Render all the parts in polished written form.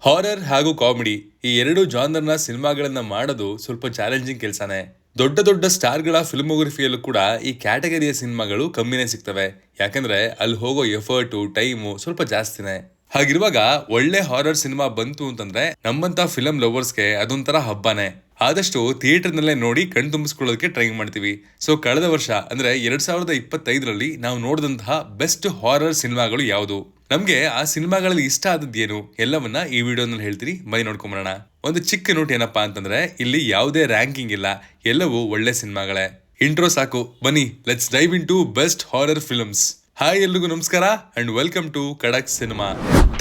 Horror ಹಾಗೂ comedy ಈ ಎರಡು ಜಾನರ್ನ ಸಿನಿಮಾಗಳನ್ನ ಮಾಡೋದು ಸ್ವಲ್ಪ ಚಾಲೆಂಜಿಂಗ್ ಕೆಲಸನೇ. ದೊಡ್ಡ ದೊಡ್ಡ ಸ್ಟಾರ್ಗಳ ಫಿಲ್ಮೋಗ್ರಫಿಯಲ್ಲೂ ಕೂಡ ಈ ಕ್ಯಾಟಗರಿಯ ಸಿನಿಮಾಗಳು ಕಮ್ಮಿನೇ ಸಿಗ್ತವೆ. ಯಾಕಂದ್ರೆ ಅಲ್ಲಿ ಹೋಗೋ ಎಫರ್ಟು ಟೈಮು ಸ್ವಲ್ಪ ಜಾಸ್ತಿನೇ. ಹಾಗಿರುವಾಗ ಒಳ್ಳೆ ಹಾರರ್ ಸಿನಿಮಾ ಬಂತು ಅಂತಂದ್ರೆ ನಮ್ಮಂತ ಫಿಲಂ ಲವರ್ಸ್ಗೆ ಅದೊಂಥರ ಹಬ್ಬನೇ. ಆದಷ್ಟು ಥಿಯೇಟರ್ನಲ್ಲೇ ನೋಡಿ ಕಣ್ ತುಂಬಿಸ್ಕೊಳ್ಳೋದಕ್ಕೆ ಟ್ರೈ ಮಾಡ್ತೀವಿ. ಸೊ ಕಳೆದ ವರ್ಷ ಅಂದ್ರೆ 2025ರಲ್ಲಿ ನಾವು ನೋಡಿದಂತಹ ಬೆಸ್ಟ್ ಹಾರರ್ ಸಿನಿಮಾಗಳು ಯಾವುದು, ನಮ್ಗೆ ಆ ಸಿನಿಮಾಗಳಲ್ಲಿ ಇಷ್ಟ ಆದದ್ದೇನು ಎಲ್ಲವನ್ನ ಈ ವಿಡಿಯೋನಲ್ಲಿ ಹೇಳ್ತೀರಿ. ಬನ್ನಿ ನೋಡ್ಕೊಂಬರೋಣ. ಒಂದು ಚಿಕ್ಕ ನೋಟ್ ಏನಪ್ಪಾ ಅಂತಂದ್ರೆ ಇಲ್ಲಿ ಯಾವುದೇ ರ್ಯಾಂಕಿಂಗ್ ಇಲ್ಲ, ಎಲ್ಲವೂ ಒಳ್ಳೆ ಸಿನಿಮಾಗಳೇ. ಇಂಟ್ರೋ ಸಾಕು, ಬನ್ನಿ let's dive into best horror films. Hi ಎಲ್ರಿಗೂ ನಮಸ್ಕಾರ and welcome to Khadak cinema.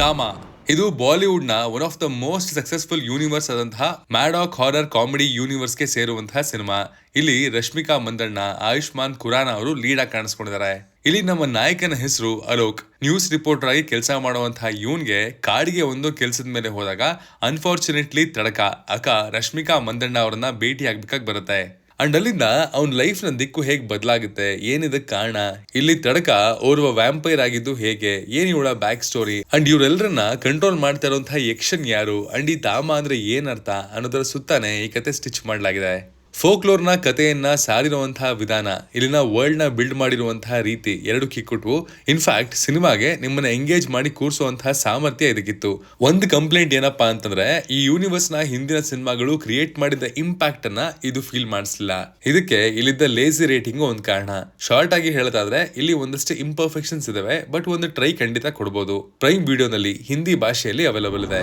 Thama ಇದು ಬಾಲಿವುಡ್ ನ one of the most successful universe ಆದಂತಹ ಮ್ಯಾಡಾಕ್ ಹಾರರ್ ಕಾಮಿಡಿ ಯೂನಿವರ್ಸ್ಗೆ ಸೇರುವಂತಹ ಸಿನಿಮಾ. ಇಲ್ಲಿ ರಶ್ಮಿಕಾ ಮಂದಣ್ಣ, ಆಯುಷ್ಮಾನ್ ಖುರಾನಾ ಅವರು ಲೀಡ್ ಆಗಿ ಕಾಣಿಸ್ಕೊಂಡಿದ್ದಾರೆ. ಇಲ್ಲಿ ನಮ್ಮ ನಾಯಕನ ಹೆಸರು ಅಲೋಕ್. ನ್ಯೂಸ್ ರಿಪೋರ್ಟರ್ ಆಗಿ ಕೆಲಸ ಮಾಡುವಂತಹ ಇವನ್ಗೆ ಕಾಡಿಗೆ ಒಂದು ಕೆಲಸದ ಮೇಲೆ ಹೋದಾಗ ಅನ್ಫಾರ್ಚುನೇಟ್ಲಿ ತಡಕ ಅಕ್ಕ ರಶ್ಮಿಕಾ ಮಂದಣ್ಣ ಅವರನ್ನ ಭೇಟಿ ಆಗ್ಬೇಕಾಗಿ ಬರುತ್ತೆ. ಅಂಡ್ ಅಲ್ಲಿಂದ ಅವನ್ ಲೈಫ್ ನ ದಿಕ್ಕು ಹೇಗ್ ಬದಲಾಗುತ್ತೆ, ಏನಿದಕ್ ಕಾರಣ, ಇಲ್ಲಿ ತಡಕ ಓರ್ವ ವ್ಯಾಂಪೈರ್ ಆಗಿದ್ದು ಹೇಗೆ, ಏನ್ ಇವಳ ಬ್ಯಾಕ್ ಸ್ಟೋರಿ, ಅಂಡ್ ಇವ್ರೆಲ್ಲರನ್ನ ಕಂಟ್ರೋಲ್ ಮಾಡ್ತಾ ಇರುವಂತಹ ಯಕ್ಷನ್ ಯಾರು, ಅಂಡ್ ಈ ತಾಮ ಅಂದ್ರೆ ಏನ್ ಅರ್ಥ ಅನ್ನೋದರ ಸುತ್ತಾನೆ ಈ ಕತೆ ಸ್ಟಿಚ್ ಮಾಡಲಾಗಿದೆ. ಫೋಕ್ಲೋರ್ ನ ಕಥೆಯನ್ನ ಸಾರಿರುವಂತಹ ವಿಧಾನ, ಇಲ್ಲಿನ ವರ್ಲ್ಡ್ ನ ಬಿಲ್ಡ್ ಮಾಡಿರುವಂತಹ ರೀತಿ ಎರಡು ಕಿಕ್ಕುಟ್ವು. ಇನ್ಫ್ಯಾಕ್ಟ್ ಸಿನಿಮಾಗೆ ನಿಮ್ಮನ್ನ ಎಂಗೇಜ್ ಮಾಡಿ ಕೂರಿಸುವಂತಹ ಸಾಮರ್ಥ್ಯ ಇದಕ್ಕಿತ್ತು. ಒಂದು ಕಂಪ್ಲೇಂಟ್ ಏನಪ್ಪಾ ಅಂತಂದ್ರೆ ಈ ಯೂನಿವರ್ಸ್ ನ ಹಿಂದಿನ ಸಿನಿಮಾಗಳು ಕ್ರಿಯೇಟ್ ಮಾಡಿದ ಇಂಪ್ಯಾಕ್ಟ್ ಅನ್ನ ಇದು ಫೀಲ್ ಮಾಡಿಸಲಿಲ್ಲ. ಇದಕ್ಕೆ ಇಲ್ಲಿದ್ದ ಲೇಸಿ ರೇಟಿಂಗ್ ಒಂದು ಕಾರಣ. ಶಾರ್ಟ್ ಆಗಿ ಹೇಳೋದಾದ್ರೆ ಇಲ್ಲಿ ಒಂದಷ್ಟು ಇಂಪರ್ಫೆಕ್ಷನ್ಸ್ ಇದಾವೆ, ಬಟ್ ಒಂದು ಟ್ರೈ ಖಂಡಿತ ಕೊಡಬಹುದು. ಪ್ರೈಮ್ ವಿಡಿಯೋನಲ್ಲಿ ಹಿಂದಿ ಭಾಷೆಯಲ್ಲಿ ಅವೈಲಬಲ್ ಇದೆ.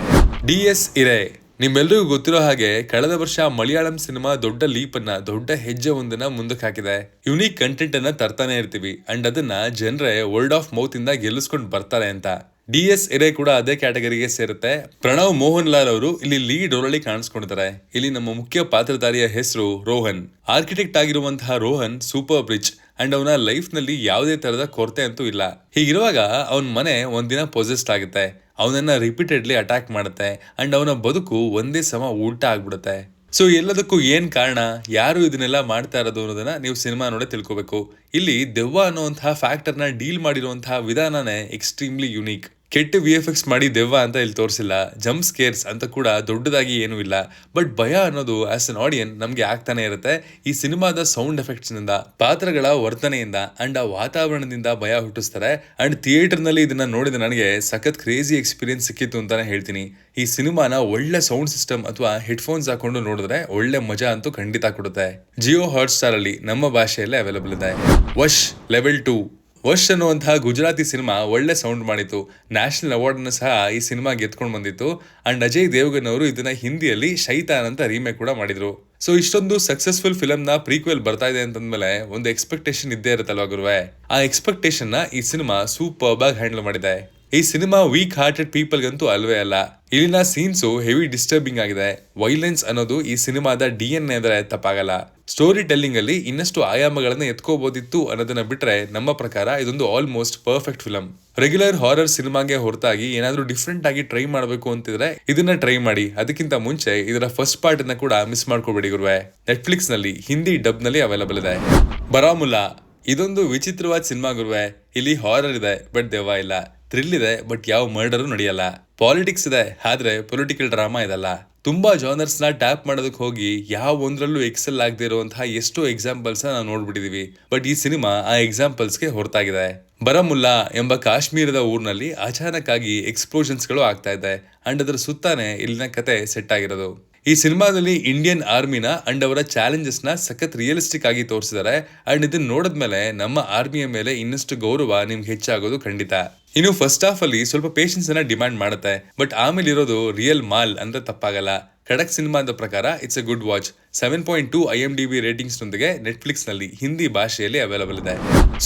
DS ಇರೆ ನಿಮ್ಮೆಲ್ಲರಿಗೂ ಗೊತ್ತಿರೋ ಹಾಗೆ ಕಳೆದ ವರ್ಷ ಮಲಯಾಳಂ ಸಿನಿಮಾ ದೊಡ್ಡ ಲೀಪ್ ಅನ್ನ, ದೊಡ್ಡ ಹೆಜ್ಜೆ ಒಂದನ್ನ ಮುಂದಕ್ಕೆ ಹಾಕಿದೆ. ಯುನೀಕ್ ಕಂಟೆಂಟ್ ಅನ್ನ ತರ್ತಾನೆ ಇರ್ತೀವಿ ಅಂಡ್ ಅದನ್ನ ಜನರೇ ವರ್ಡ್ ಆಫ್ ಮೌತ್ ಇಂದ ಗೆಲ್ಲಿಸ್ಕೊಂಡು ಬರ್ತಾರೆ ಅಂತ. DS ಇರೆ ಕೂಡ ಅದೇ ಕ್ಯಾಟಗರಿಗೆ ಸೇರುತ್ತೆ. ಪ್ರಣವ್ ಮೋಹನ್ ಲಾಲ್ ಅವರು ಇಲ್ಲಿ ಲೀಡ್ ರೋಲ್ ಅಲ್ಲಿ ಕಾಣಿಸ್ಕೊಂಡಿದ್ದಾರೆ. ಇಲ್ಲಿ ನಮ್ಮ ಮುಖ್ಯ ಪಾತ್ರಧಾರಿಯ ಹೆಸರು ರೋಹನ್. ಆರ್ಕಿಟೆಕ್ಟ್ ಆಗಿರುವಂತಹ ರೋಹನ್ ಸೂಪರ್ ರಿಚ್ ಅಂಡ್ ಅವನ ಲೈಫ್ ನಲ್ಲಿ ಯಾವುದೇ ತರದ ಕೊರತೆ ಅಂತೂ ಇಲ್ಲ. ಹೀಗಿರುವಾಗ ಅವನ ಮನೆ ಒಂದಿನ ಪೊಸೆಸ್ಡ್ ಆಗುತ್ತೆ, ಅವನನ್ನ ರಿಪೀಟೆಡ್ಲಿ ಅಟ್ಯಾಕ್ ಮಾಡುತ್ತೆ ಅಂಡ್ ಅವನ ಬದುಕು ಒಂದೇ ಸಮ ಉಲ್ಟಾ ಆಗ್ಬಿಡುತ್ತೆ. ಸೊ ಎಲ್ಲದಕ್ಕೂ ಏನ್ ಕಾರಣ, ಯಾರು ಇದನ್ನೆಲ್ಲ ಮಾಡ್ತಾ ಇರೋದು ಅನ್ನೋದನ್ನ ನೀವು ಸಿನಿಮಾ ನೋಡೇ ತಿಳ್ಕೊಬೇಕು. ಇಲ್ಲಿ ದೆವ್ವ ಅನ್ನುವಂತಹ ಫ್ಯಾಕ್ಟರ್ ನ ಡೀಲ್ ಮಾಡಿರುವಂತಹ ವಿಧಾನನೇ ಎಕ್ಸ್ಟ್ರೀಮ್ಲಿ ಯುನೀಕ್. ಕೆಟ್ಟ VFX ಮಾಡಿ ದೆವ್ವ ಅಂತ ಇಲ್ಲಿ ತೋರಿಸಿಲ್ಲ, ಜಂಪ್ ಸ್ಕೇರ್ಸ್ ಅಂತ ಕೂಡ ದೊಡ್ಡದಾಗಿ ಏನೂ ಇಲ್ಲ. ಬಟ್ ಭಯ ಅನ್ನೋದು ಆಸ್ ಅನ್ ಆಡಿಯನ್ ನಮ್ಗೆ ಆಗ್ತಾನೆ ಇರುತ್ತೆ. ಈ ಸಿನಿಮಾದ ಸೌಂಡ್ ಎಫೆಕ್ಟ್ಸ್ ನಿಂದ, ಪಾತ್ರಗಳ ವರ್ತನೆಯಿಂದ ಅಂಡ್ ಆ ವಾತಾವರಣದಿಂದ ಭಯ ಹುಟ್ಟಿಸ್ತಾರೆ. ಅಂಡ್ ಥಿಯೇಟರ್ ನಲ್ಲಿ ಇದನ್ನ ನೋಡಿದ ನನಗೆ ಸಖತ್ ಕ್ರೇಜಿ ಎಕ್ಸ್ಪೀರಿಯನ್ಸ್ ಸಿಕ್ಕಿತ್ತು ಅಂತಾನೆ ಹೇಳ್ತೀನಿ. ಈ ಸಿನಿಮಾನ ಒಳ್ಳೆ ಸೌಂಡ್ ಸಿಸ್ಟಮ್ ಅಥವಾ ಹೆಡ್ಫೋನ್ಸ್ ಹಾಕೊಂಡು ನೋಡಿದ್ರೆ ಒಳ್ಳೆ ಮಜಾ ಅಂತೂ ಖಂಡಿತ ಕೊಡುತ್ತೆ. ಜಿಯೋ ಹಾಟ್ಸ್ಟಾರ್ ಅಲ್ಲಿ ನಮ್ಮ ಭಾಷೆಯಲ್ಲೇ ಅವೈಲಬಲ್ ಇದೆ. ವಶ್ ಲೆವೆಲ್ 2 ವಶ್ ಅನ್ನುವಂತಹ ಗುಜರಾತಿ ಸಿನಿಮಾ ಒಳ್ಳೆ ಸೌಂಡ್ ಮಾಡಿತ್ತು. ನ್ಯಾಷನಲ್ ಅವಾರ್ಡ್ ಅನ್ನು ಸಹ ಈ ಸಿನಿಮಾ ಗೆದ್ಕೊಂಡು ಬಂದಿತ್ತು. ಅಂಡ್ ಅಜಯ್ ದೇವಗನ್ ಅವರು ಇದನ್ನ ಹಿಂದಿಯಲ್ಲಿ ಶೈತಾನ್ ಅಂತ ರೀಮೇಕ್ ಕೂಡ ಮಾಡಿದ್ರು. ಸೊ ಇಷ್ಟೊಂದು ಸಕ್ಸಸ್ಫುಲ್ ಫಿಲಮ್ ನ ಪ್ರೀಕ್ವೆಲ್ ಬರ್ತಾ ಇದೆ ಅಂತಂದ್ಮೇಲೆ ಒಂದು ಎಕ್ಸ್ಪೆಕ್ಟೇಷನ್ ಇದ್ದೇ ಇರುತ್ತಲ್ವಾ ಗುರುವೆ. ಆ ಎಕ್ಸ್ಪೆಕ್ಟೇಷನ್ ನ ಈ ಸಿನಿಮಾ ಸೂಪರ್ಬ್ ಆಗಿ ಹ್ಯಾಂಡಲ್ ಮಾಡಿದೆ. ಈ ಸಿನಿಮಾ ವೀಕ್ ಹಾರ್ಟೆಡ್ ಪೀಪಲ್ ಗಂತೂ ಅಲ್ವೇ ಅಲ್ಲ. ಇಲ್ಲಿನ ಸೀನ್ಸು ಹೆವಿ ಡಿಸ್ಟರ್ಬಿಂಗ್ ಆಗಿದೆ. ವೈಲೆನ್ಸ್ ಅನ್ನೋದು ಈ ಸಿನಿಮಾದ DNA ಅಂದ್ರೆ ತಪ್ಪಾಗಲ್ಲ. ಸ್ಟೋರಿ ಟೆಲ್ಲಿಂಗ್ ಅಲ್ಲಿ ಇನ್ನಷ್ಟು ಆಯಾಮಗಳನ್ನ ಎತ್ಕೋಬಹುದಿತ್ತು ಅನ್ನೋದನ್ನ ಬಿಟ್ರೆ ನಮ್ಮ ಪ್ರಕಾರ ಇದೊಂದು almost perfect film. Regular horror ಸಿನಿಮಾಗೆ ಹೊರತಾಗಿ ಏನಾದ್ರೂ ಡಿಫ್ರೆಂಟ್ ಆಗಿ ಟ್ರೈ ಮಾಡಬೇಕು ಅಂತಿದ್ರೆ ಇದನ್ನ ಟ್ರೈ ಮಾಡಿ. ಅದಕ್ಕಿಂತ ಮುಂಚೆ ಇದರ ಫಸ್ಟ್ ಪಾರ್ಟ್ ಅನ್ನ ಕೂಡ ಮಿಸ್ ಮಾಡ್ಕೋಬೇಡಿ ಗುರುವೆ. ನೆಟ್ಫ್ಲಿಕ್ಸ್ ನಲ್ಲಿ ಹಿಂದಿ ಡಬ್ ನಲ್ಲಿ ಅವೈಲಬಲ್ ಇದೆ. ಬರಾಮುಲ್ಲಾ ಇದೊಂದು ವಿಚಿತ್ರವಾದ ಸಿನಿಮಾ ಗುರುವೆ. ಇಲ್ಲಿ ಹಾರರ್ ಇದೆ ಬಟ್ ದೆವ್ವ ಇಲ್ಲ, ಥ್ರಿಲ್ ಇದೆ ಬಟ್ ಯಾವ ಮರ್ಡರು ನಡೆಯಲ್ಲ, ಪಾಲಿಟಿಕ್ಸ್ ಇದೆ ಆದ್ರೆ ಪೊಲಿಟಿಕಲ್ ಡ್ರಾಮಾ ಇದಲ್ಲ. ತುಂಬಾ ಜಾನರ್ಸ್ ನ ಟ್ಯಾಪ್ ಮಾಡೋದಕ್ಕೆ ಹೋಗಿ ಯಾವ ಒಂದ್ರಲ್ಲೂ ಎಕ್ಸೆಲ್ ಆಗದೆ ಇರುವಂತಹ ಎಷ್ಟೋ ಎಕ್ಸಾಂಪಲ್ಸ್ ನಾವು ನೋಡ್ಬಿಟ್ಟಿದೀವಿ. ಬಟ್ ಈ ಸಿನಿಮಾ ಆ ಎಕ್ಸಾಂಪಲ್ಸ್ಗೆ ಹೊರತಾಗಿದೆ. ಬರಾಮುಲ್ಲಾ ಎಂಬ ಕಾಶ್ಮೀರದ ಊರಿನಲ್ಲಿ ಅಚಾನಕ್ ಆಗಿ ಎಕ್ಸ್ಪ್ಲೋಷನ್ಸ್ ಗಳು ಆಗ್ತಾ ಇದೆ ಅಂಡ್ ಅದರ ಸುತ್ತಾನೆ ಇಲ್ಲಿನ ಕತೆ ಸೆಟ್ ಆಗಿರೋದು. ಈ ಸಿನಿಮಾದಲ್ಲಿ ಇಂಡಿಯನ್ ಆರ್ಮಿನ ಅಂಡ್ ಅವರ ಚಾಲೆಂಜಸ್ ನ ಸಖತ್ ರಿಯಲಿಸ್ಟಿಕ್ ಆಗಿ ತೋರಿಸಿದ್ದಾರೆ. ಅಂಡ್ ಇದನ್ನ ನೋಡಿದ್ಮೇಲೆ ನಮ್ಮ ಆರ್ಮಿಯ ಮೇಲೆ ಇನ್ನಷ್ಟು ಗೌರವ ನಿಮ್ಗೆ ಹೆಚ್ಚಾಗೋದು ಖಂಡಿತ. ಇನ್ನು ಫಸ್ಟ್ ಹಾಫ್ ಅಲ್ಲಿ ಸ್ವಲ್ಪ ಪೇಷನ್ಸ್ ಅನ್ನ ಡಿಮ್ಯಾಂಡ್ ಮಾಡುತ್ತೆ, ಬಟ್ ಆಮೇಲೆ ಇರೋದು ರಿಯಲ್ ಮಾಲ್ ಅಂದ್ರೆ ತಪ್ಪಾಗಲ್ಲ. ಖಡಕ್ ಸಿನಿಮಾದ ಪ್ರಕಾರ it's A good watch. 7.2 IMDb ratings ನೊಂದಿಗೆ ನೆಟ್ಫ್ಲಿಕ್ಸ್ ನಲ್ಲಿ ಹಿಂದಿ ಭಾಷೆಯಲ್ಲಿ ಅವೈಲಬಲ್ ಇದೆ.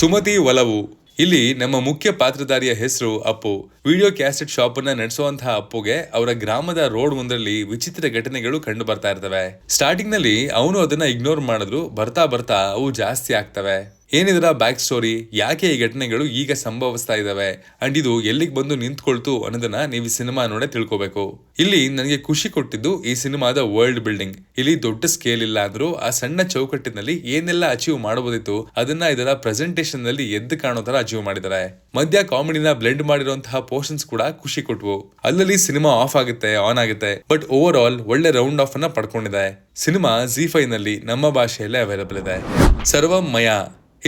ಸುಮತಿ ಒಲವು ಇಲ್ಲಿ ನಮ್ಮ ಮುಖ್ಯ ಪಾತ್ರಧಾರಿಯ ಹೆಸರು ಅಪ್ಪು. ವಿಡಿಯೋ ಕ್ಯಾಸೆಟ್ ಶಾಪ್ ಅನ್ನ ನಡೆಸುವಂತಹ ಅಪ್ಪುಗೆ ಅವರ ಗ್ರಾಮದ ರೋಡ್ ಒಂದರಲ್ಲಿ ವಿಚಿತ್ರ ಘಟನೆಗಳು ಕಂಡು ಬರ್ತಾ ಇರ್ತವೆ. ಸ್ಟಾರ್ಟಿಂಗ್ ನಲ್ಲಿ ಅವನು ಅದನ್ನ ಇಗ್ನೋರ್ ಮಾಡಿದ್ರು ಬರ್ತಾ ಬರ್ತಾ ಅವು ಜಾಸ್ತಿ ಆಗ್ತವೆ. ಏನಿದರ ಬ್ಯಾಕ್ ಸ್ಟೋರಿ, ಯಾಕೆ ಈ ಘಟನೆಗಳು ಈಗ ಸಂಭವಿಸ್ತಾ ಇದಾವೆ ಅಂಡ್ ಇದು ಎಲ್ಲಿಗೆ ಬಂದು ನಿಂತ್ಕೊಳ್ತು ಅನ್ನೋದನ್ನ ನೀವು ಈ ಸಿನಿಮಾ ನೋಡೇ ತಿಳ್ಕೊಬೇಕು. ಇಲ್ಲಿ ನನಗೆ ಖುಷಿ ಕೊಟ್ಟಿದ್ದು ಈ ಸಿನಿಮಾದ ವರ್ಲ್ಡ್ ಬಿಲ್ಡಿಂಗ್. ಇಲ್ಲಿ ದೊಡ್ಡ ಸ್ಕೇಲ್ ಇಲ್ಲ ಅಂದ್ರೂ ಆ ಸಣ್ಣ ಚೌಕಟ್ಟಿನಲ್ಲಿ ಏನೆಲ್ಲ ಅಚೀವ್ ಮಾಡಬಹುದಿತ್ತು ಅದನ್ನ ಇದರ ಪ್ರೆಸೆಂಟೇಷನ್ ನಲ್ಲಿ ಎದ್ದು ಕಾಣೋ ತರ ಅಚೀವ್ ಮಾಡಿದ್ದಾರೆ. ಮಧ್ಯ ಕಾಮಿಡಿನ ಬ್ಲೆಂಡ್ ಮಾಡಿರುವಂತಹ ಪೋರ್ಷನ್ಸ್ ಕೂಡ ಖುಷಿ ಕೊಟ್ವು. ಅಲ್ಲಲ್ಲಿ ಸಿನಿಮಾ ಆಫ್ ಆಗುತ್ತೆ, ಆನ್ ಆಗುತ್ತೆ, ಬಟ್ ಓವರ್ ಆಲ್ ಒಳ್ಳೆ ರೌಂಡ್ ಆಫ್ ಅನ್ನ ಪಡ್ಕೊಂಡಿದೆ. ಸಿನಿಮಾ ZEE5 ನಲ್ಲಿ ನಮ್ಮ ಭಾಷೆಯಲ್ಲೇ ಅವೈಲಬಲ್ ಇದೆ. ಸರ್ವಂ ಮಯ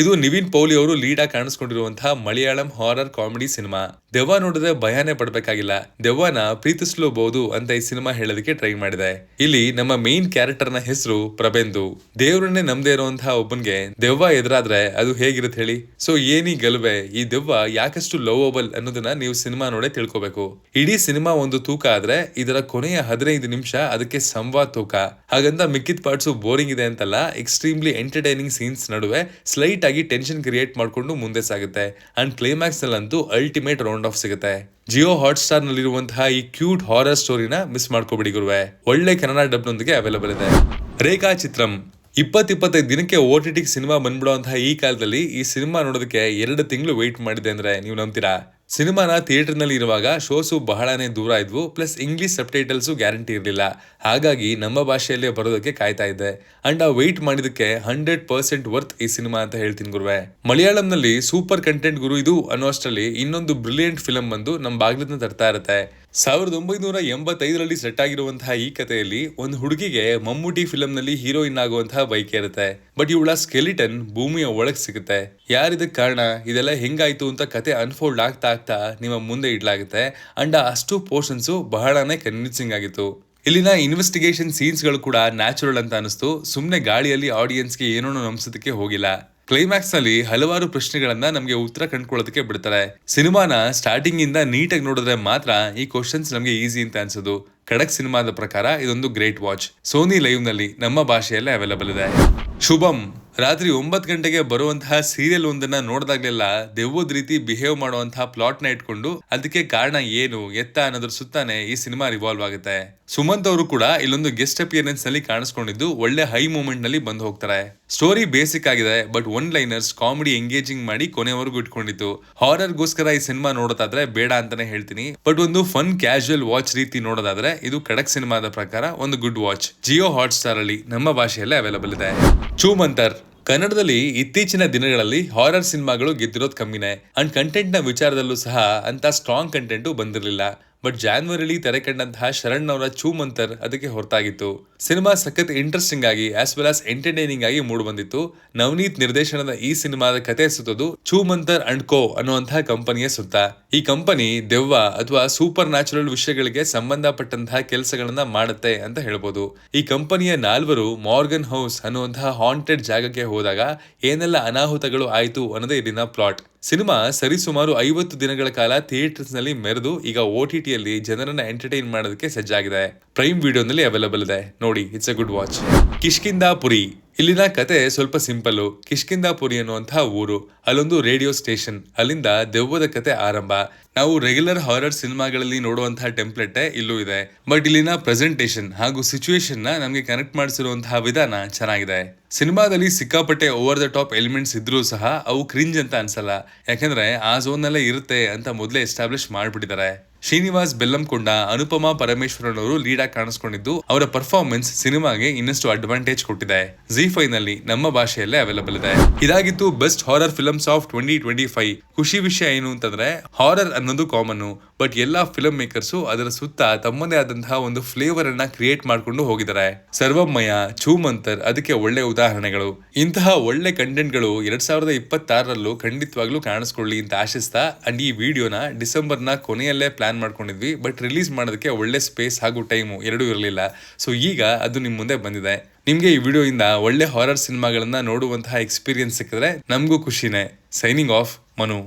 ಇದು ನಿವಿನ್ ಪೌಲಿ ಅವರು ಲೀಡ್ ಆಗಿ ಕಾಣಿಸ್ಕೊಂಡಿರುವಂತಹ ಮಲಯಾಳಂ ಹಾರರ್ ಕಾಮಿಡಿ ಸಿನಿಮಾ. ದೆವ್ವ ನೋಡಿದ್ರೆ ಭಯನೇ ಪಡ್ಬೇಕಾಗಿಲ್ಲ, ದೆವ್ವನ ಪ್ರೀತಿಸಲೂಬಹುದು ಅಂತ ಈ ಸಿನಿಮಾ ಹೇಳೋದಕ್ಕೆ ಟ್ರೈ ಮಾಡಿದೆ. ಇಲ್ಲಿ ನಮ್ಮ ಮೇನ್ ಕ್ಯಾರೆಕ್ಟರ್ ನ ಹೆಸರು ಪ್ರಬೆಂದು. ದೇವ್ರನ್ನೇ ನಂಬದೇ ಇರುವಂತಹ ಒಬ್ಬನ್ಗೆ ದೆವ್ವ ಎದುರಾದ್ರೆ ಅದು ಹೇಗಿರುತ್ತೆ ಹೇಳಿ. ಸೊ ಏನಿ ಗಲಭೆ, ಈ ದೆವ್ವ ಯಾಕಷ್ಟು ಲವಬಲ್ ಅನ್ನೋದನ್ನ ನೀವು ಸಿನಿಮಾ ನೋಡೇ ತಿಳ್ಕೊಬೇಕು. ಇಡೀ ಸಿನಿಮಾ ಒಂದು ತೂಕ ಆದ್ರೆ ಇದರ ಕೊನೆಯ 15 ನಿಮಿಷ ಅದಕ್ಕೆ ಸಂವಾದ ತೂಕ. ಹಾಗಂತ ಮಿಕ್ಕಿದ ಪಾರ್ಟ್ಸ್ ಬೋರಿಂಗ್ ಇದೆ ಅಂತಲ್ಲ, ಎಕ್ಸ್ಟ್ರೀಮ್ಲಿ ಎಂಟರ್ಟೈನಿಂಗ್ ಸೀನ್ಸ್ ನಡುವೆ ಸ್ಲೈಟ್ ಆಗಿ ಟೆನ್ಷನ್ ಕ್ರಿಯೇಟ್ ಮಾಡ್ಕೊಂಡು ಮುಂದೆ ಸಾಗುತ್ತೆ ಅಂಡ್ ಕ್ಲೈಮ್ಯಾಕ್ಸ್ ನಲ್ಲಂತೂ ಅಲ್ಟಿಮೇಟ್ ರೌಂಡ್ ಆಫ್ ಸಿಗುತ್ತೆ. ಜಿಯೋ ಹಾಟ್ ಸ್ಟಾರ್ ನಲ್ಲಿರುವಂತಹ ಈ ಕ್ಯೂಟ್ ಹಾರರ್ ಸ್ಟೋರಿನ ಮಿಸ್ ಮಾಡ್ಕೋಬಿಡಿ ಗುರುವೆ. ಒಳ್ಳೆ ಕನ್ನಡ ಡಬ್ ನೊಂದಿಗೆ ಅವೈಲಬಲ್ ಇದೆ. ರೇಖಾ ಚಿತ್ರಂ 20-25 ದಿನಕ್ಕೆ OTT ಸಿನಿಮಾ ಬಂದ್ಬಿಡುವಂತಹ ಈ ಕಾಲದಲ್ಲಿ ಈ ಸಿನಿಮಾ ನೋಡೋದಕ್ಕೆ 2 ತಿಂಗಳು ವೆಯ್ಟ್ ಮಾಡಿದೆ ಅಂದ್ರೆ ನೀವು ನಂಬ್ತೀರಾ? ಸಿನಿಮಾನ ಥಿಯೇಟರ್ ನಲ್ಲಿ ಇರುವಾಗ ಶೋಸು ಬಹಳನೇ ದೂರ ಇದ್ವು, ಪ್ಲಸ್ ಇಂಗ್ಲಿಷ್ ಸಬ್ ಟೈಟಲ್ಸು ಗ್ಯಾರಂಟಿ ಇರಲಿಲ್ಲ. ಹಾಗಾಗಿ ನಮ್ಮ ಭಾಷೆಯಲ್ಲೇ ಬರೋದಕ್ಕೆ ಕಾಯ್ತಾ ಇದ್ದೆ ಅಂಡ್ ಆ ವೆಯ್ಟ್ ಮಾಡಿದಕ್ಕೆ 100% ವರ್ತ್ ಈ ಸಿನಿಮಾ ಅಂತ ಹೇಳ್ತೀನಿ ಗುರುವೆ. ಮಲಯಾಳಂ ನಲ್ಲಿ ಸೂಪರ್ ಕಂಟೆಂಟ್ ಗುರು ಇದು ಅನ್ನೋಷ್ಟರಲ್ಲಿ ಇನ್ನೊಂದು ಬ್ರಿಲಿಯಂಟ್ ಫಿಲಂ ಬಂದು ನಮ್ಮ ಬಾಗ್ಲನ್ನ ತರ್ತಾ ಇರುತ್ತೆ. 1985ರಲ್ಲಿ ಸೆಟ್ ಆಗಿರುವಂತಹ ಈ ಕಥೆಯಲ್ಲಿ ಒಂದು ಹುಡುಗಿಗೆ ಮಮ್ಮೂಟಿ ಫಿಲಂ ನಲ್ಲಿ ಹೀರೋಯಿನ್ ಆಗುವಂತಹ ಬೈಕ್ ಇರುತ್ತೆ. ಬಟ್ ಇವಳ ಸ್ಕೆಲಿಟನ್ ಭೂಮಿಯ ಒಳಗ್ ಸಿಗುತ್ತೆ. ಯಾರಿದಕ್ಕೆ ಕಾರಣ, ಇದೆಲ್ಲ ಹೆಂಗಾಯ್ತು ಅಂತ ಕತೆ ಅನ್ಫೋಲ್ಡ್ ಆಗ್ತಾ ಆಗ್ತಾ ನಿಮ್ಮ ಮುಂದೆ ಇಡ್ಲಾಗುತ್ತೆ ಅಂಡ್ ಅಷ್ಟು ಪೋರ್ಷನ್ಸು ಬಹಳನೇ ಕನ್ವಿನ್ಸಿಂಗ್ ಆಗಿತ್ತು. ಇಲ್ಲಿನ ಇನ್ವೆಸ್ಟಿಗೇಷನ್ ಸೀನ್ಸ್ ಗಳು ಕೂಡ ನ್ಯಾಚುರಲ್ ಅಂತ ಅನಿಸ್ತು. ಸುಮ್ನೆ ಗಾಳಿಯಲ್ಲಿ ಆಡಿಯನ್ಸ್ಗೆ ಏನೋ ನಂಬಿಸೋದಕ್ಕೆ ಹೋಗಿಲ್ಲ. ಕ್ಲೈಮ್ಯಾಕ್ಸ್ ನಲ್ಲಿ ಹಲವಾರು ಪ್ರಶ್ನೆಗಳನ್ನ ನಮಗೆ ಉತ್ತರ ಕಂಡುಕೊಳ್ಳೋದಕ್ಕೆ ಬಿಡ್ತಾರೆ. ಸಿನಿಮಾನ ಸ್ಟಾರ್ಟಿಂಗ್ ಇಂದ ನೀಟಾಗಿ ನೋಡಿದ್ರೆ ಮಾತ್ರ ಈ ಕ್ವಶನ್ಸ್ ನಮಗೆ ಈಸಿ ಅಂತ ಅನ್ಸೋದು. ಖಡಕ್ ಸಿನಿಮಾದ ಪ್ರಕಾರ ಇದೊಂದು ಗ್ರೇಟ್ ವಾಚ್. ಸೋನಿ ಲೈವ್ ನಲ್ಲಿ ನಮ್ಮ ಭಾಷೆಯಲ್ಲೇ ಅವೈಲಬಲ್ ಇದೆ. ಶುಭಂ ರಾತ್ರಿ 9 ಗಂಟೆಗೆ ಬರುವಂತಹ ಸೀರಿಯಲ್ ಒಂದನ್ನ ನೋಡಿದಾಗ್ಲೆಲ್ಲ ದೆವ್ವದ ರೀತಿ ಬಿಹೇವ್ ಮಾಡುವಂತಹ ಪ್ಲಾಟ್ ನ ಇಟ್ಕೊಂಡು ಅದಕ್ಕೆ ಕಾರಣ ಏನು ಎತ್ತ ಅನ್ನೋದ್ರ ಸುತ್ತಾನೆ ಈ ಸಿನಿಮಾ ರಿವಾಲ್ವ್ ಆಗುತ್ತೆ. ಸುಮಂತ್ ಅವರು ಕೂಡ ಇಲ್ಲೊಂದು ಗೆಸ್ಟ್ ಅಪಿಯರೆನ್ಸ್ ನಲ್ಲಿ ಕಾಣಿಸ್ಕೊಂಡಿದ್ದು ಒಳ್ಳೆ ಹೈ ಮೂಮೆಂಟ್ ನಲ್ಲಿ ಬಂದು ಹೋಗ್ತಾರೆ. ಸ್ಟೋರಿ ಬೇಸಿಕ್ ಆಗಿದೆ, but one liners comedy engaging ಮಾಡಿ ಕೊನೆವರೆಗೂ ಇಟ್ಕೊಂಡಿತ್ತು. ಹಾರರ್ ಗೋಸ್ಕರ ಈ ಸಿನಿಮಾ ನೋಡೋದಾದ್ರೆ ಬೇಡ ಅಂತಾನೆ ಹೇಳ್ತೀನಿ, ಬಟ್ ಒಂದು ಫನ್ ಕ್ಯಾಶುಯಲ್ ವಾಚ್ ರೀತಿ ನೋಡೋದಾದ್ರೆ ಇದು ಖಡಕ್ ಸಿನಿಮಾದ ಪ್ರಕಾರ ಒಂದು good watch. Jio hot star ಅಲ್ಲಿ ನಮ್ಮ ಭಾಷೆಯಲ್ಲೇ ಅವೈಲಬಲ್ ಇದೆ. ಚೂಮಂತರ್ ಕನ್ನಡದಲ್ಲಿ ಇತ್ತೀಚಿನ ದಿನಗಳಲ್ಲಿ ಹಾರರ್ ಸಿನಿಮಾಗಳು ಗೆದ್ದಿರೋದು ಕಮ್ಮಿನೇ ಅಂಡ್ ಕಂಟೆಂಟ್ ನ ವಿಚಾರದಲ್ಲೂ ಸಹ ಅಂತ ಸ್ಟ್ರಾಂಗ್ ಕಂಟೆಂಟ್ ಬಂದಿರಲಿಲ್ಲ. ಬಟ್ ಜಾನ್ವರಿಲಿ ತೆರೆ ಕಂಡಂತಹ ಶರಣ್ ಅವರ ಚೂಮಂತರ್ ಅದಕ್ಕೆ ಹೊರತಾಗಿತ್ತು. ಸಿನಿಮಾ ಸಖತ್ ಇಂಟ್ರೆಸ್ಟಿಂಗ್ ಆಗಿ ಆಸ್ ವೆಲ್ ಆಸ್ ಎಂಟರ್ಟೈನಿಂಗ್ ಆಗಿ ಮೂಡ್ ಬಂದಿತ್ತು. ನವನೀತ್ ನಿರ್ದೇಶನದ ಈ ಸಿನಿಮಾದ ಕತೆ ಸುತ್ತೋದು ಚೂಮಂತರ್ ಅಂಡ್ ಕೋ ಅನ್ನುವಂತಹ ಕಂಪನಿಯ ಸುತ್ತ. ಈ ಕಂಪನಿ ದೆವ್ವ ಅಥವಾ ಸೂಪರ್ ನ್ಯಾಚುರಲ್ ವಿಷಯಗಳಿಗೆ ಸಂಬಂಧಪಟ್ಟಂತಹ ಕೆಲಸಗಳನ್ನ ಮಾಡುತ್ತೆ ಅಂತ ಹೇಳ್ಬೋದು. ಈ ಕಂಪನಿಯ 4 ಮಾರ್ಗನ್ ಹೌಸ್ ಅನ್ನುವಂತಹ ಹಾಂಟೆಡ್ ಜಾಗಕ್ಕೆ ಹೋದಾಗ ಏನೆಲ್ಲ ಅನಾಹುತಗಳು ಆಯ್ತು ಅನ್ನೋದೇ ಇಲ್ಲಿನ ಪ್ಲಾಟ್. ಸಿನಿಮಾ ಸರಿಸುಮಾರು 50 ದಿನಗಳ ಕಾಲ ಥಿಯೇಟರ್ಸ್ ನಲ್ಲಿ ಮೆರೆದು ಈಗ OTT ಯಲ್ಲಿ ಜನರನ್ನ ಎಂಟರ್ಟೈನ್ ಮಾಡೋದಕ್ಕೆ ಸಜ್ಜಾಗಿದೆ. ಪ್ರೈಮ್ ವಿಡಿಯೋನಲ್ಲಿ ಅವೈಲಬಲ್ ಇದೆ, ನೋಡಿ, ಇಟ್ಸ್ ಅ ಗುಡ್ ವಾಚ್. ಕಿಷ್ಕಿಂಧಾಪುರಿ ಇಲ್ಲಿನ ಕತೆ ಸ್ವಲ್ಪ ಸಿಂಪಲ್. ಕಿಷ್ಕಿಂಧಾಪುರಿ ಅನ್ನುವಂತಹ ಊರು, ಅಲ್ಲೊಂದು ರೇಡಿಯೋ ಸ್ಟೇಷನ್, ಅಲ್ಲಿಂದ ದೆವ್ವದ ಕತೆ ಆರಂಭ. ನಾವು ರೆಗ್ಯುಲರ್ ಹಾರರ್ ಸಿನಿಮಾಗಳಲ್ಲಿ ನೋಡುವಂತಹ ಟೆಂಪ್ಲೆಟ್ ಇಲ್ಲೂ ಇದೆ, ಬಟ್ ಇಲ್ಲಿನ ಪ್ರೆಸೆಂಟೇಷನ್ ಹಾಗೂ ಸಿಚುವೇಶನ್ ನ ನಮಗೆ ಕನೆಕ್ಟ್ ಮಾಡಿಸಿರುವಂತಹ ವಿಧಾನ ಚೆನ್ನಾಗಿದೆ. ಸಿನಿಮಾದಲ್ಲಿ ಸಿಕ್ಕಾಪಟ್ಟೆ ಓವರ್ ದ ಟಾಪ್ ಎಲಿಮೆಂಟ್ಸ್ ಇದ್ರೂ ಸಹ ಅವು ಕ್ರಿಂಜ್ ಅಂತ ಅನ್ಸಲ್ಲ, ಯಾಕಂದ್ರೆ ಆ ಝೋನ್ ನಲ್ಲೇ ಇರುತ್ತೆ ಅಂತ ಮೊದಲೇ ಎಸ್ಟಾಬ್ಲಿಷ್ ಮಾಡ್ಬಿಟ್ಟಿದ್ದಾರೆ. ಶ್ರೀನಿವಾಸ್ ಬೆಲ್ಲಂಕೊಂಡ, ಅನುಪಮಾ ಪರಮೇಶ್ವರನ್ ಅವರು ಲೀಡ್ ಆಗಿ ಕಾಣಿಸ್ಕೊಂಡಿದ್ದು ಅವರ ಪರ್ಫಾರ್ಮೆನ್ಸ್ ಸಿನಿಮಾಗೆ ಇನ್ನಷ್ಟು ಅಡ್ವಾಂಟೇಜ್ ಕೊಟ್ಟಿದೆ. ZEE5 ನಲ್ಲಿ ನಮ್ಮ ಭಾಷೆಯಲ್ಲೇ ಅವೈಲಬಲ್ ಇದೆ. ಇದಾಗಿತ್ತು ಬೆಸ್ಟ್ ಹಾರರ್ ಫಿಲ್ಮ್ಸ್ ಆಫ್ 2025. ಖುಷಿ ವಿಷಯ ಏನು ಅಂತಂದ್ರೆ ಹಾರರ್ ಅನ್ನೋದು ಕಾಮನ್, ಬಟ್ ಎಲ್ಲಾ ಫಿಲ್ಮ್ ಮೇಕರ್ಸ್ ಅದರ ಸುತ್ತ ತಮ್ಮದೇ ಆದಂತಹ ಒಂದು ಫ್ಲೇವರ್ ಅನ್ನ ಕ್ರಿಯೇಟ್ ಮಾಡ್ಕೊಂಡು ಹೋಗಿದ್ದಾರೆ. ಸರ್ವಮಯ, ಚೂಮಂತರ್ ಅದಕ್ಕೆ ಒಳ್ಳೆ ಉದಾಹರಣೆಗಳು. ಇಂತಹ ಒಳ್ಳೆ ಕಂಟೆಂಟ್ ಗಳು 2026ರಲ್ಲೂ ಖಂಡಿತವಾಗ್ಲೂ ಕಾಣಿಸ್ಕೊಳ್ಳಿ ಅಂತ ಆಶಿಸ್ತಾ ಅಂಡ್ ಈ ವಿಡಿಯೋನ ಡಿಸೆಂಬರ್ನ ಕೊನೆಯಲ್ಲೇ ಪ್ಲಾನ್ ಮಾಡ್ಕೊಂಡಿದ್ವಿ, ಬಟ್ ರಿಲೀಸ್ ಮಾಡೋದಕ್ಕೆ ಒಳ್ಳೆ ಸ್ಪೇಸ್ ಹಾಗೂ ಟೈಮು ಎರಡೂ ಇರಲಿಲ್ಲ. ಸೊ ಈಗ ಅದು ನಿಮ್ ಮುಂದೆ ಬಂದಿದೆ. ನಿಮ್ಗೆ ಈ ವಿಡಿಯೋಯಿಂದ ಒಳ್ಳೆ ಹಾರರ್ ಸಿನಿಮಾಗಳನ್ನ ನೋಡುವಂತಹ ಎಕ್ಸ್ಪೀರಿಯನ್ಸ್ ಸಿಕ್ಕಿದ್ರೆ ನಮಗೂ ಖುಷಿನೇ. Signing off, Manu.